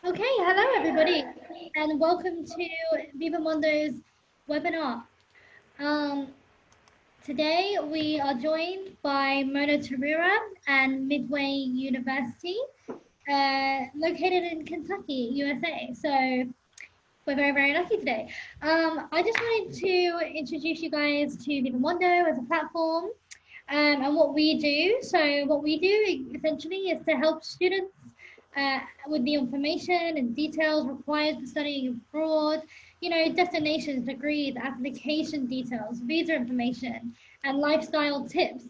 Okay, hello everybody, and welcome to Viva-Mundo's webinar. Um, Today we are joined by Mona Tarira and Midway University, located in Kentucky, USA. So we're very, very lucky today. I just wanted to introduce you guys to Viva-Mundo as a platform and what we do. So what we do essentially is to help students with the information and details required for studying abroad, destinations, degrees, application details, visa information, and lifestyle tips,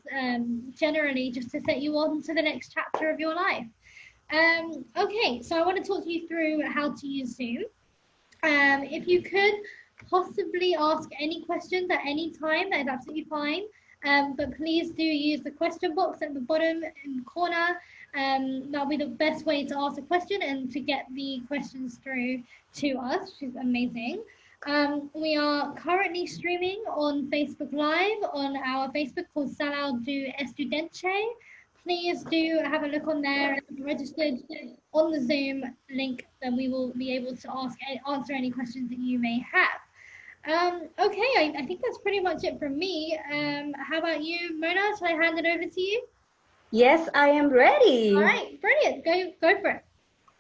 generally just to set you on to the next chapter of your life. Okay, so I want to talk you through how to use Zoom. If you could possibly ask any questions at any time, that is absolutely fine. But please do use the question box at the bottom in the corner. That'll be the best way to ask a question and to get the questions through to us, which is amazing. We are currently streaming on Facebook Live on our Facebook called Salao do Estudante. Please do have a look on there and registered on the Zoom link, then we will be able to answer any questions that you may have. Okay, I think that's pretty much it from me. How about you, Mona? Shall I hand it over to you? Yes, I am ready. All right, brilliant. Go for it.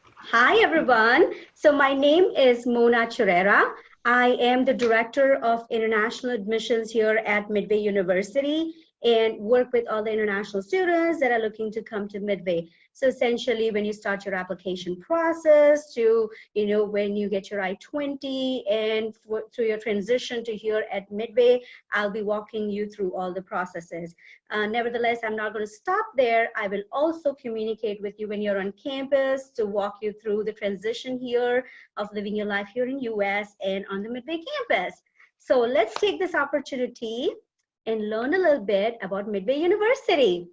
Hi, everyone. So my name is Mona Churera. I am the Director of International Admissions here at Midway University and work with all the international students that are looking to come to Midway. So essentially, when you start your application process to, when you get your I-20 and through your transition to here at Midway, I'll be walking you through all the processes. Nevertheless, I'm not going to stop there. I will also communicate with you when you're on campus to walk you through the transition here of living your life here in US and on the Midway campus. So let's take this opportunity and learn a little bit about Midway University.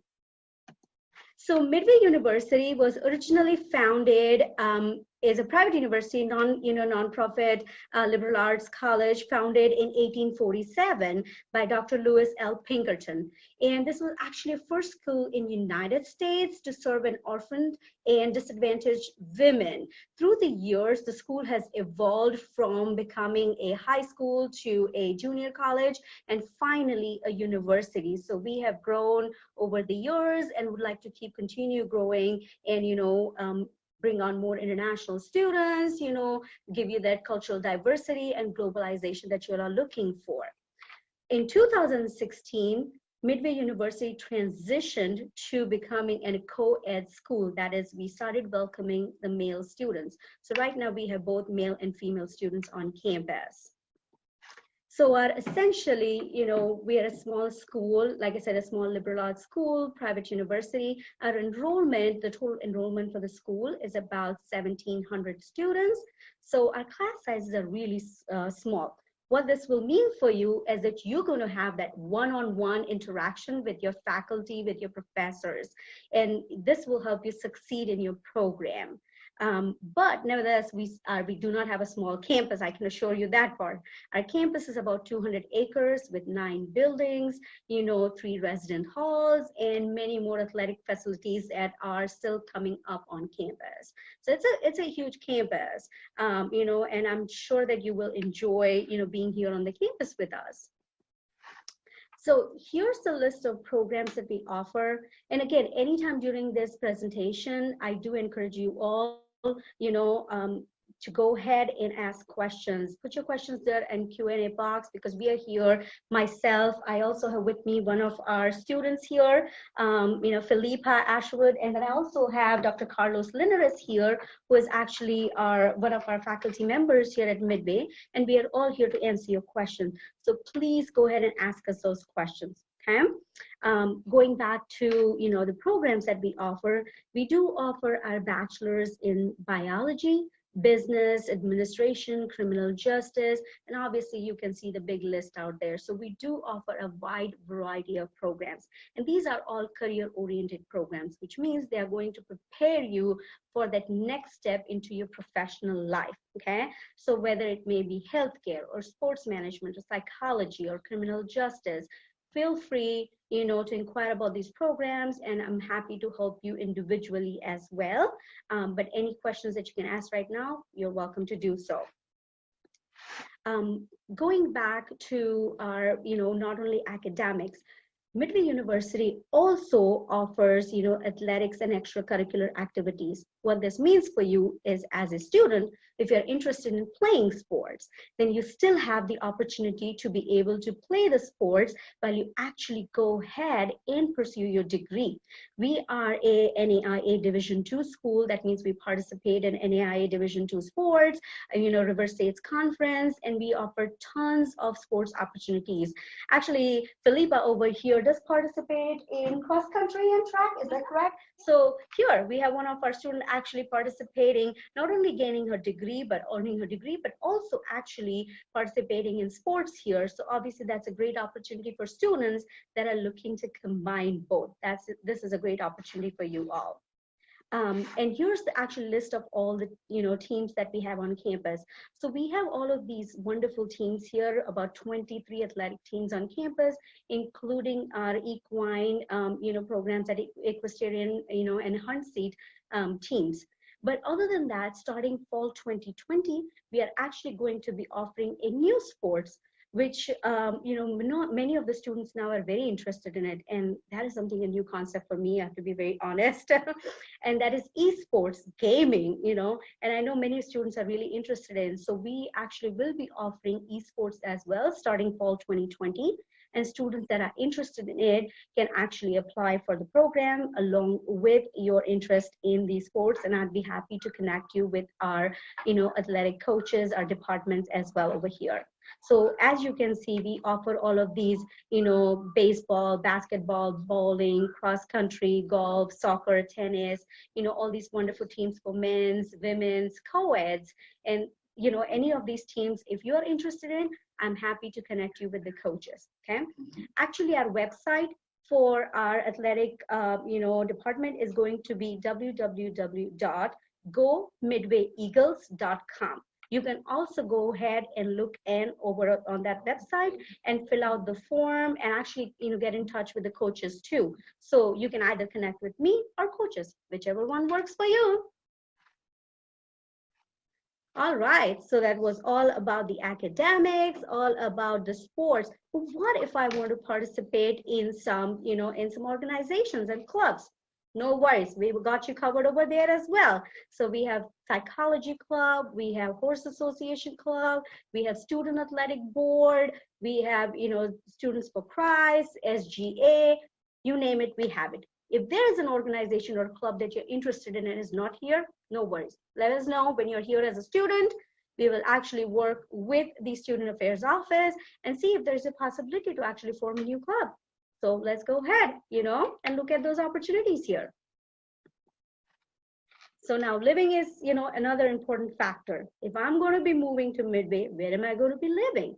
So Midway University was originally founded as a private university, non-profit liberal arts college founded in 1847 by Dr. Lewis L. Pinkerton. And this was actually a first school in the United States to serve an orphaned and disadvantaged women. Through the years, the school has evolved from becoming a high school to a junior college and finally a university. So we have grown over the years and would like to continue growing and, bring on more international students, give you that cultural diversity and globalization that you are looking for. In 2016, Midway University transitioned to becoming a co-ed school. That is, we started welcoming the male students. So right now we have both male and female students on campus. So essentially, we are a small school, like I said, a small liberal arts school, private university. Our enrollment, the total enrollment for the school is about 1,700 students. So our class sizes are really small. What this will mean for you is that you're going to have that one-on-one interaction with your faculty, with your professors, and this will help you succeed in your program. But nevertheless, we do not have a small campus. I can assure you that part. Our campus is about 200 acres with 9 buildings, 3 resident halls, and many more athletic facilities that are still coming up on campus. So it's a huge campus, and I'm sure that you will enjoy, being here on the campus with us. So here's the list of programs that we offer. And again, anytime during this presentation, I do encourage you all, to go ahead and ask questions. Put your questions there in Q&A box because we are here. Myself, I also have with me one of our students here, Philippa Ashwood, and then I also have Dr. Carlos Linares here, who is actually one of our faculty members here at Midway, and we are all here to answer your questions. So please go ahead and ask us those questions. Okay. Going back to the programs that we do offer our bachelor's in biology, business, administration, criminal justice, and obviously you can see the big list out there. So we do offer a wide variety of programs, and these are all career-oriented programs, which means they are going to prepare you for that next step into your professional life. Okay, so whether it may be healthcare or sports management or psychology or criminal justice, feel free, to inquire about these programs, and I'm happy to help you individually as well. But any questions that you can ask right now, you're welcome to do so. Going back to our, not only academics, Midway University also offers, athletics and extracurricular activities. What this means for you is, as a student, if you're interested in playing sports, then you still have the opportunity to be able to play the sports while you actually go ahead and pursue your degree. We are a NAIA Division II school. That means we participate in NAIA Division II sports, River States Conference, and we offer tons of sports opportunities. Actually, Philippa over here does participate in cross country and track, is that correct? So here we have one of our students actually participating, not only gaining her degree, but earning her degree, but also actually participating in sports here. So obviously that's a great opportunity for students that are looking to combine both. This is a great opportunity for you all. And here's the actual list of all the teams that we have on campus. So we have all of these wonderful teams here, about 23 athletic teams on campus, including our equine programs at equestrian and hunt seat teams. But other than that, starting fall 2020, we are actually going to be offering a new sports, which many of the students now are very interested in it, and that is something, a new concept for me, I have to be very honest. And that is eSports gaming, and I know many students are really interested in. So we actually will be offering eSports as well starting fall 2020, and students that are interested in it can actually apply for the program along with your interest in these sports, and I'd be happy to connect you with our athletic coaches, our departments as well over here. So as you can see, we offer all of these, baseball, basketball, bowling, cross country, golf, soccer, tennis, all these wonderful teams for men's, women's, co-eds, and any of these teams, if you're interested in, I'm happy to connect you with the coaches. Okay. Actually, our website for our athletic, department is going to be www.gomidwayeagles.com. You can also go ahead and look over on that website and fill out the form and actually, get in touch with the coaches too. So you can either connect with me or coaches, whichever one works for you. All right, so that was all about the academics, all about the sports. But what if I want to participate in some, in some organizations and clubs? No worries, we've got you covered over there as well. So we have psychology club, we have horse association club, we have student athletic board, we have, students for Christ, SGA, you name it, we have it. If there is an organization or club that you're interested in and is not here, no worries. Let us know when you're here as a student. We will actually work with the Student Affairs Office and see if there's a possibility to actually form a new club. So let's go ahead, and look at those opportunities here. So now living is, another important factor. If I'm going to be moving to Midway, where am I going to be living?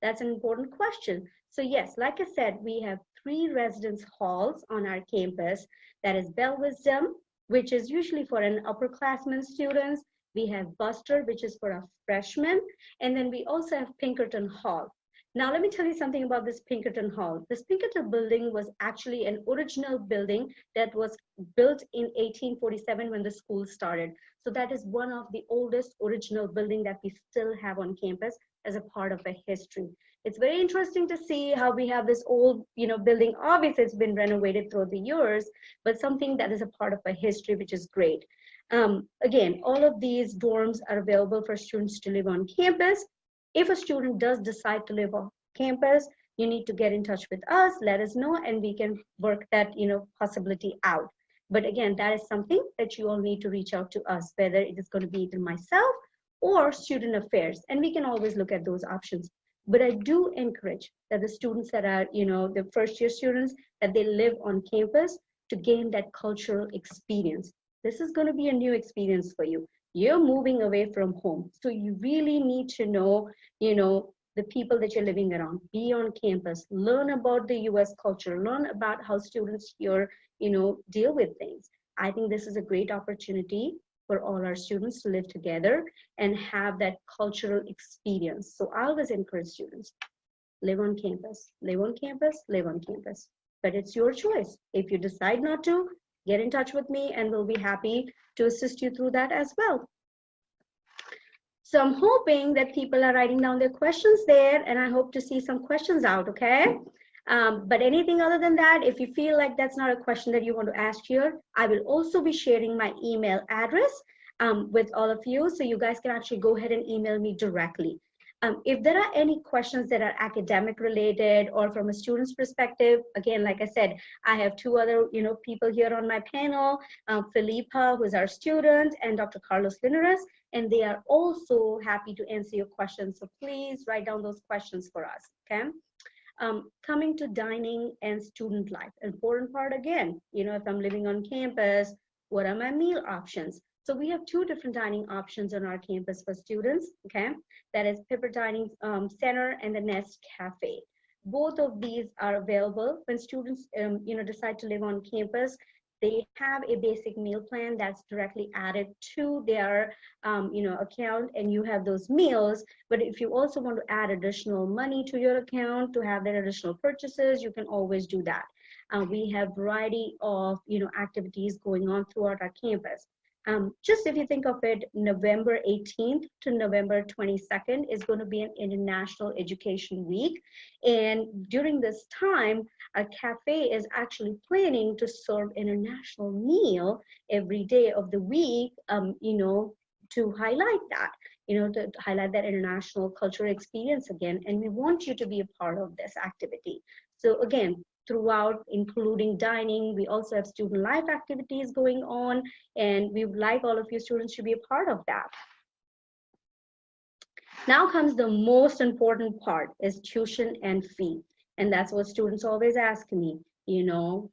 That's an important question. So yes, like I said, we have 3 residence halls on our campus. That is Bell Wisdom, which is usually for an upperclassmen students. We have Buster, which is for our freshmen. And then we also have Pinkerton Hall. Now, let me tell you something about this Pinkerton Hall. This Pinkerton building was actually an original building that was built in 1847 when the school started. So that is one of the oldest original building that we still have on campus as a part of a history. It's very interesting to see how we have this old, building. Obviously, it's been renovated through the years, but something that is a part of a history, which is great. Again, all of these dorms are available for students to live on campus. If a student does decide to live on campus, you need to get in touch with us, let us know, and we can work that, possibility out. But again, that is something that you all need to reach out to us, whether it is going to be either myself or Student Affairs, and we can always look at those options. But I do encourage that the students that are, the first year students, that they live on campus to gain that cultural experience. This is going to be a new experience for you. You're moving away from home. So you really need to know, the people that you're living around, be on campus, learn about the US culture, learn about how students here, deal with things. I think this is a great opportunity for all our students to live together and have that cultural experience. So I always encourage students, live on campus, live on campus, live on campus. But it's your choice. If you decide not to, get in touch with me and we'll be happy to assist you through that as well. So I'm hoping that people are writing down their questions there, and I hope to see some questions out, okay? But anything other than that, if you feel like that's not a question that you want to ask here, I will also be sharing my email address with all of you, so you guys can actually go ahead and email me directly. If there are any questions that are academic related or from a student's perspective, again, like I said, I have two other people here on my panel, Felipa, who's our student, and Dr. Carlos Linares, and they are also happy to answer your questions. So please write down those questions for us, okay? Coming to dining and student life, important part again, if I'm living on campus, what are my meal options? So we have two different dining options on our campus for students, okay? That is Pepper Dining Center and the Nest Cafe. Both of these are available when students, decide to live on campus. They have a basic meal plan that's directly added to their, account, and you have those meals. But if you also want to add additional money to your account to have that additional purchases, you can always do that. We have a variety of, activities going on throughout our campus. Just if you think of it, November 18th to November 22nd is going to be an International Education Week. And during this time, our cafe is actually planning to serve international meal every day of the week, to highlight that, to highlight that international cultural experience again. And we want you to be a part of this activity. So again, throughout, including dining, we also have student life activities going on, and we would like all of you students to be a part of that. Now comes the most important part, is tuition and fee. And that's what students always ask me,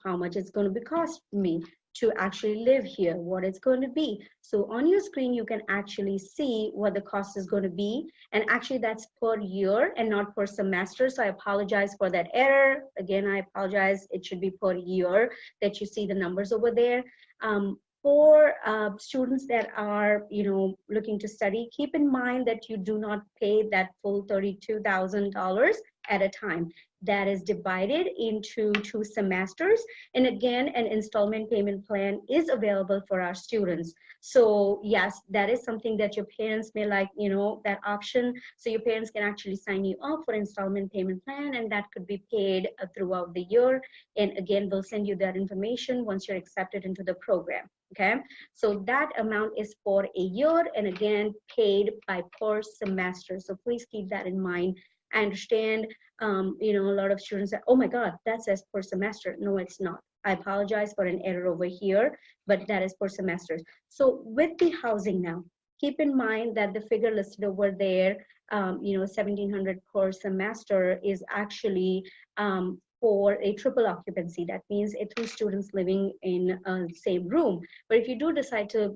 how much it's going to be cost me to actually live here, what it's going to be. So on your screen, you can actually see what the cost is going to be. And actually that's per year and not per semester. So I apologize for that error. Again, I apologize. It should be per year that you see the numbers over there. For students that are, looking to study, keep in mind that you do not pay that full $32,000 at a time. That is divided into 2 semesters. And again, an installment payment plan is available for our students. So yes, that is something that your parents may like, that option. So your parents can actually sign you up for installment payment plan, and that could be paid throughout the year. And again, we'll send you that information once you're accepted into the program, okay? So that amount is for a year, and again, paid by per semester. So please keep that in mind. I understand, a lot of students say, oh my God, that says per semester. No, it's not. I apologize for an error over here, but that is per semester. So with the housing now, keep in mind that the figure listed over there, $1,700 per semester is actually for a triple occupancy. That means 3 students living in the same room. But if you do decide to,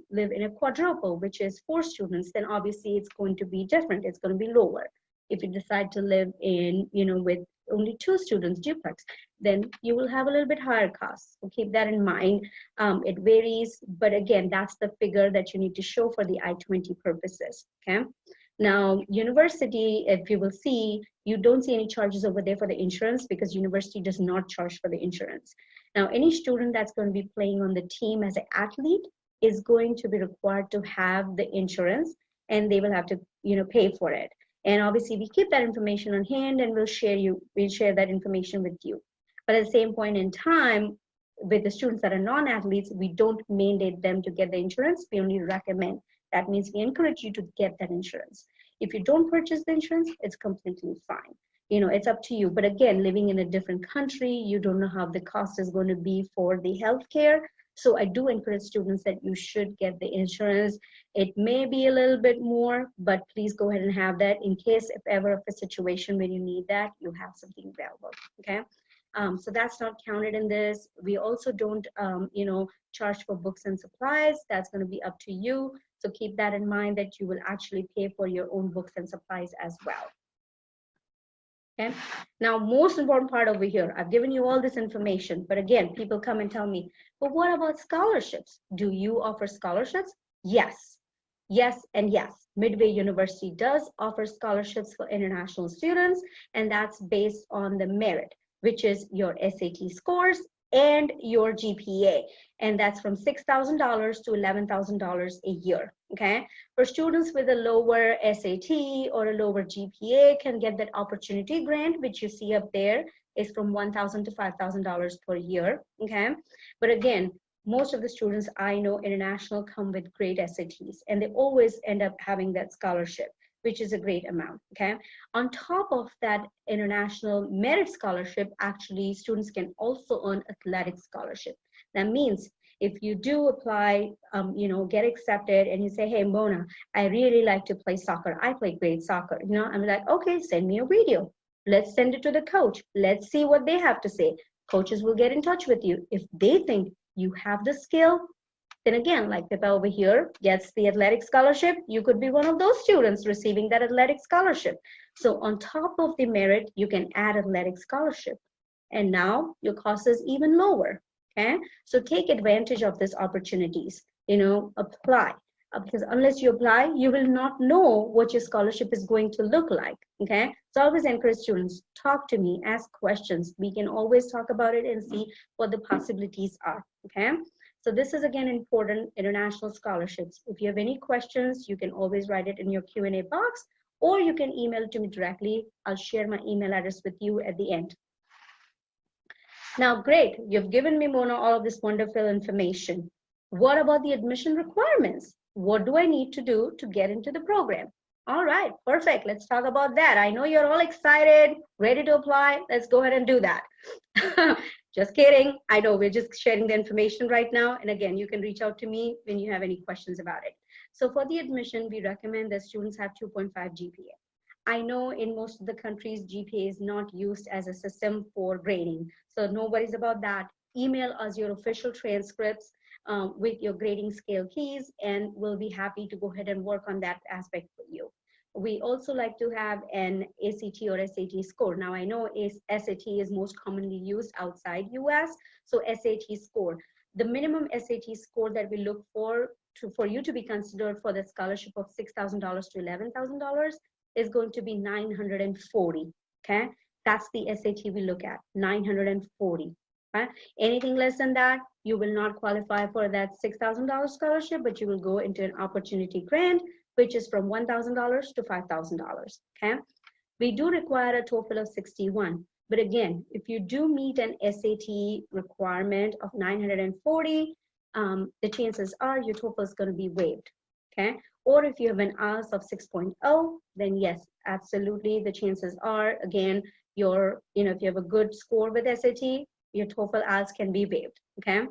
live in a quadruple, which is 4 students, then obviously it's going to be different. It's going to be lower. If you decide to live in, with only 2 students duplex, then you will have a little bit higher costs. So keep that in mind. It varies, but again, that's the figure that you need to show for the I-20 purposes, okay? Now, university, if you will see, you don't see any charges over there for the insurance because university does not charge for the insurance. Now, any student that's going to be playing on the team as an athlete is going to be required to have the insurance, and they will have to, pay for it. And obviously we keep that information on hand, and we'll share that information with you. But at the same point in time, with the students that are non-athletes, we don't mandate them to get the insurance. We only recommend. That means we encourage you to get that insurance. If you don't purchase the insurance, it's completely fine. It's up to you. But again, living in a different country, you don't know how the cost is going to be for the healthcare. So I do encourage students that you should get the insurance. It may be a little bit more, but please go ahead and have that in case if ever of a situation where you need that, you have something available, okay? So that's not counted in this. We also don't, charge for books and supplies. That's going to be up to you. So keep that in mind that you will actually pay for your own books and supplies as well. Okay. Now, most important part over here, I've given you all this information, but again, people come and tell me, but what about scholarships? Do you offer scholarships? Yes. Yes and yes. Midway University does offer scholarships for international students, and that's based on the merit, which is your SAT scores and your GPA. And that's from $6,000 to $11,000 a year. Okay. For students with a lower SAT or a lower GPA can get that opportunity grant, which you see up there is from $1,000 to $5,000 per year. Okay. But again, most of the students I know international come with great SATs, and they always end up having that scholarship, which is a great amount. Okay. On top of that international merit scholarship, actually students can also earn athletic scholarship. That means if you do apply, get accepted, and you say, hey, Mona, I really like to play soccer. I play great soccer. I'm like, okay, send me a video. Let's send it to the coach. Let's see what they have to say. Coaches will get in touch with you. If they think you have the skill, then again, like Pippa over here gets the athletic scholarship, you could be one of those students receiving that athletic scholarship. So on top of the merit, you can add athletic scholarship. And now your cost is even lower. Okay, so take advantage of these opportunities. Apply. Because unless you apply, you will not know what your scholarship is going to look like. Okay, so I always encourage students, talk to me, ask questions. We can always talk about it and see what the possibilities are. Okay, so this is again important, international scholarships. If you have any questions, you can always write it in your Q&A box, or you can email it to me directly. I'll share my email address with you at the end. Now, great, you've given me, Mona, all of this wonderful information. What about the admission requirements? What do I need to do to get into the program? All right, perfect. Let's talk about that. I know you're all excited, ready to apply. Let's go ahead and do that. Just kidding. I know we're just sharing the information right now. And again, you can reach out to me when you have any questions about it. So for the admission, we recommend that students have 2.5 GPA. I know in most of the countries, GPA is not used as a system for grading. So no worries about that. Email us your official transcripts with your grading scale keys, and we'll be happy to go ahead and work on that aspect for you. We also like to have an ACT or SAT score. Now I know SAT is most commonly used outside US, so SAT score. The minimum SAT score that we look for you to be considered for the scholarship of $6,000 to $11,000 is going to be 940. Okay, that's the SAT we look at, 940. Okay? Anything less than that, you will not qualify for that $6,000 scholarship, but you will go into an opportunity grant, which is from $1,000 to $5,000. Okay, we do require a TOEFL of 61, but again, if you do meet an SAT requirement of 940, the chances are your TOEFL is going to be waived. Okay, or if you have an IELTS of 6.0, then yes, absolutely, the chances are, again, if you have a good score with SAT, your TOEFL IELTS can be waived. Okay,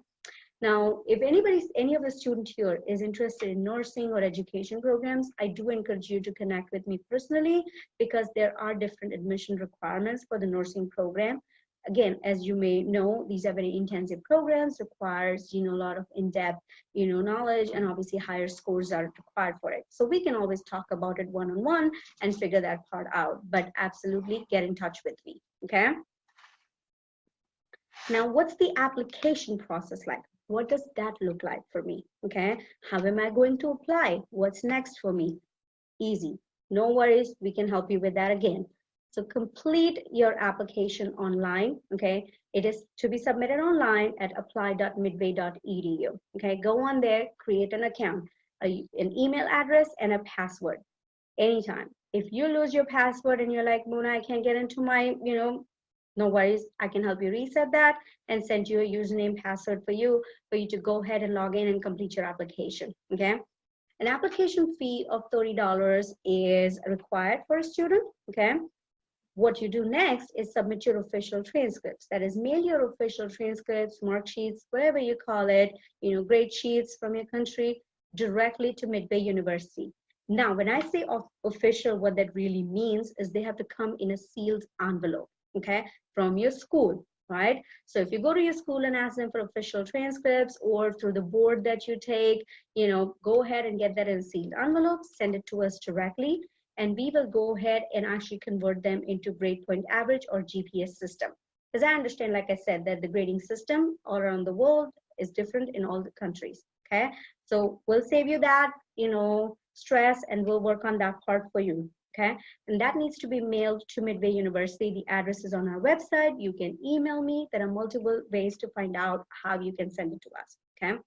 now if any of the students here is interested in nursing or education programs, I do encourage you to connect with me personally, because there are different admission requirements for the nursing program. Again, as you may know, these are very intensive programs, requires a lot of in-depth knowledge, and obviously higher scores are required for it. So we can always talk about it one-on-one and figure that part out, but absolutely get in touch with me. Okay, now what's the application process like? What does that look like for me? Okay, how am I going to apply? What's next for me? Easy, no worries, we can help you with that again. So complete your application online. Okay, it is to be submitted online at apply.midway.edu. Okay, go on there, create an account, an email address, and a password. Anytime. If you lose your password and you're like, Mona, I can't get into my, no worries, I can help you reset that and send you a username password for you to go ahead and log in and complete your application. Okay, an application fee of $30 is required for a student. Okay, what you do next is submit your official transcripts. That is, mail your official transcripts, mark sheets, whatever you call it, grade sheets from your country, directly to Midway University. Now, when I say official, what that really means is they have to come in a sealed envelope, okay, from your school, right? So if you go to your school and ask them for official transcripts, or through the board that you take, go ahead and get that in a sealed envelope, send it to us directly, and we will go ahead and actually convert them into grade point average or GPS system. Because I understand, like I said, that the grading system all around the world is different in all the countries. Okay, so we'll save you that, stress, and we'll work on that part for you. Okay, and that needs to be mailed to Midway University. The address is on our website. You can email me. There are multiple ways to find out how you can send it to us. Okay,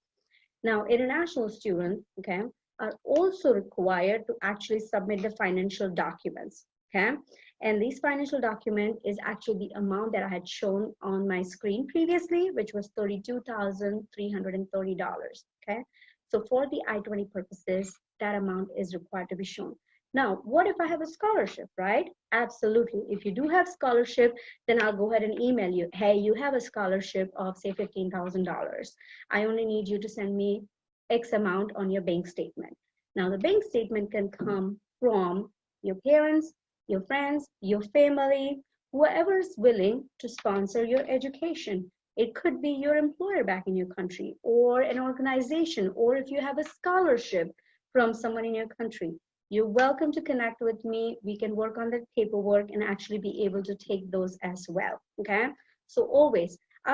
now international students, okay, are also required to actually submit the financial documents. Okay, and this financial document is actually the amount that I had shown on my screen previously, which was $32,330. Okay, so for the I-20 purposes, that amount is required to be shown. Now, what if I have a scholarship, right? Absolutely. If you do have scholarship, then I'll go ahead and email you. Hey, you have a scholarship of say $15,000. I only need you to send me X amount on your bank statement. Now, the bank statement can come from your parents, your friends, your family, whoever is willing to sponsor your education. It could be your employer back in your country, or an organization, or if you have a scholarship from someone in your country. You're welcome to connect with me. We can work on the paperwork and actually be able to take those as well, okay? So I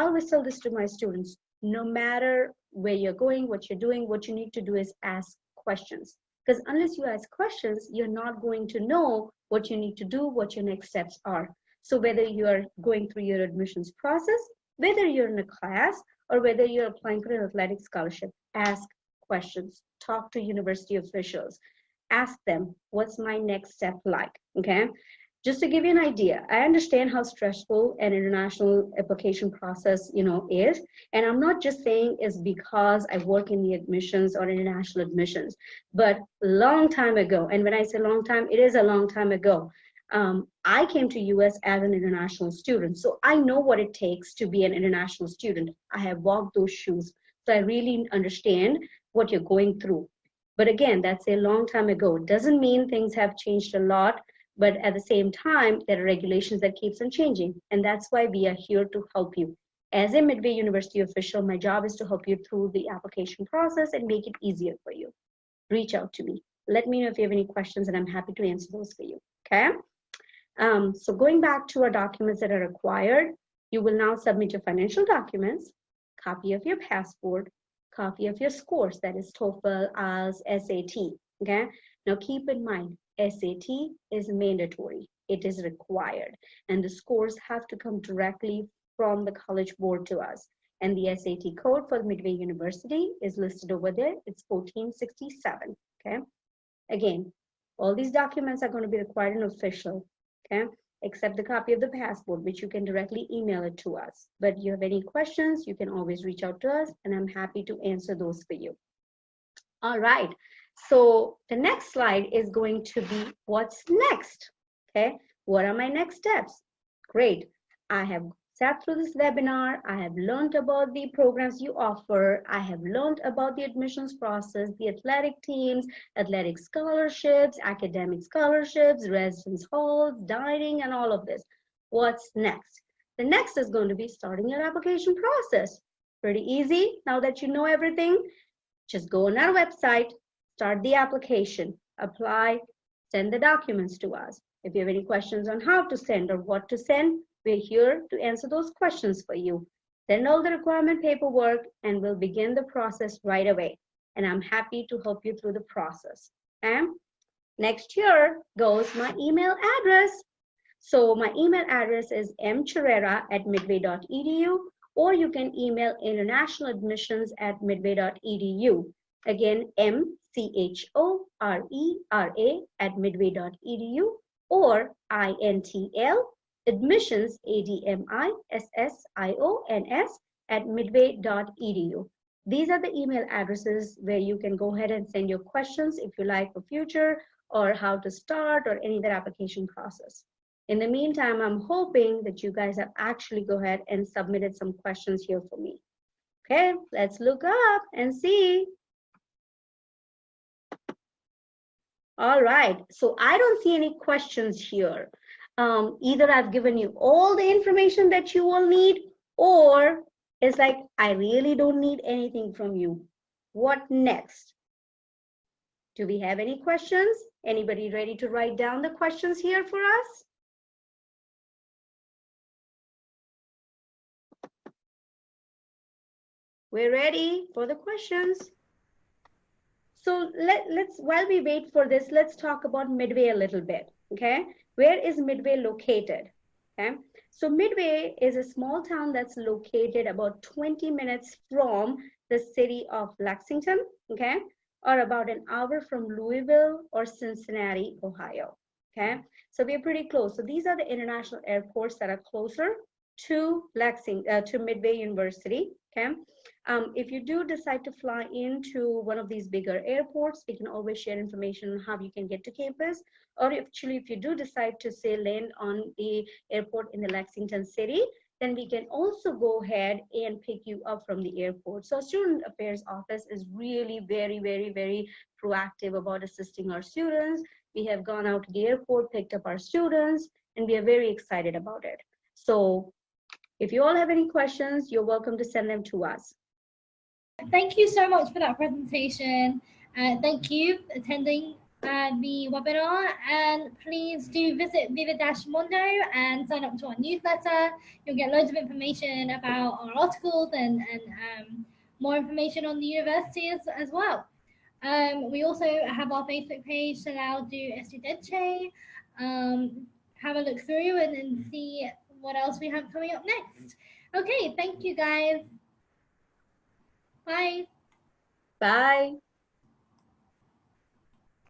always tell this to my students, no matter where you're going, what you're doing, what you need to do is ask questions. Because unless you ask questions, you're not going to know what you need to do, what your next steps are. So whether you're going through your admissions process, whether you're in a class, or whether you're applying for an athletic scholarship, ask questions. Talk to university officials. Ask them, what's my next step like, okay? Just to give you an idea, I understand how stressful an international application process, is. And I'm not just saying it's because I work in the admissions or international admissions, but long time ago, and when I say long time, it is a long time ago, I came to US as an international student. So I know what it takes to be an international student. I have walked those shoes. So I really understand what you're going through. But again, that's a long time ago. Doesn't mean things have changed a lot, but at the same time, there are regulations that keeps on changing. And that's why we are here to help you. As a Midway University official, my job is to help you through the application process and make it easier for you. Reach out to me. Let me know if you have any questions, and I'm happy to answer those for you, okay? So going back to our documents that are required, you will now submit your financial documents, copy of your passport, copy of your scores, that is TOEFL, IELTS, SAT, okay? Now keep in mind, SAT is mandatory. It is required. And the scores have to come directly from the college board to us. And the SAT code for Midway University is listed over there. It's 1467, okay? Again, all these documents are going to be required and official, okay? Except the copy of the passport, which you can directly email it to us. But you have any questions, you can always reach out to us, and I'm happy to answer those for you. All right, so the next slide is going to be what's next, okay? What are my next steps? Great, I have sat through this webinar. I have learned about the programs you offer. I have learned about the admissions process, the athletic teams, athletic scholarships, academic scholarships, residence halls, dining, and all of this. What's next? The next is going to be starting your application process. Pretty easy. Now that you know everything, just go on our website, start the application, apply, send the documents to us. If you have any questions on how to send or what to send, we're here to answer those questions for you. Send all the requirement paperwork and we'll begin the process right away. And I'm happy to help you through the process. And next here goes my email address. So my email address is mchorera@midway.edu, or you can email internationaladmissions@midway.edu. Again, mchorera@midway.edu, or INTL admissions, ADMISSIONS @midway.edu. These are the email addresses where you can go ahead and send your questions if you like for future, or how to start, or any other application process. In the meantime, I'm hoping that you guys have actually go ahead and submitted some questions here for me. Okay, let's look up and see. All right, so I don't see any questions here. Either I've given you all the information that you will need, or it's like, I really don't need anything from you. What next? Do we have any questions? Anybody ready to write down the questions here for us? We're ready for the questions. So So let's, while we wait for this, let's talk about Midway a little bit, okay? Where is Midway located, okay? So Midway is a small town that's located about 20 minutes from the city of Lexington, okay? Or about an hour from Louisville or Cincinnati, Ohio, okay? So we're pretty close. So these are the international airports that are closer to to Midway University, okay? If you do decide to fly into one of these bigger airports, we can always share information on how you can get to campus. Or actually, if you do decide to say land on the airport in the Lexington city, then we can also go ahead and pick you up from the airport. So Student Affairs Office is really very, very, very proactive about assisting our students. We have gone out to the airport, picked up our students, and we are very excited about it. So if you all have any questions, you're welcome to send them to us. Thank you so much for that presentation. Thank you for attending the webinar, and please do visit Viva-Mundo and sign up to our newsletter. You'll get loads of information about our articles and more information on the university as well. We also have our Facebook page, Salao do Estudiante. Have a look through and see what else we have coming up next. Okay, thank you guys. Bye. Bye.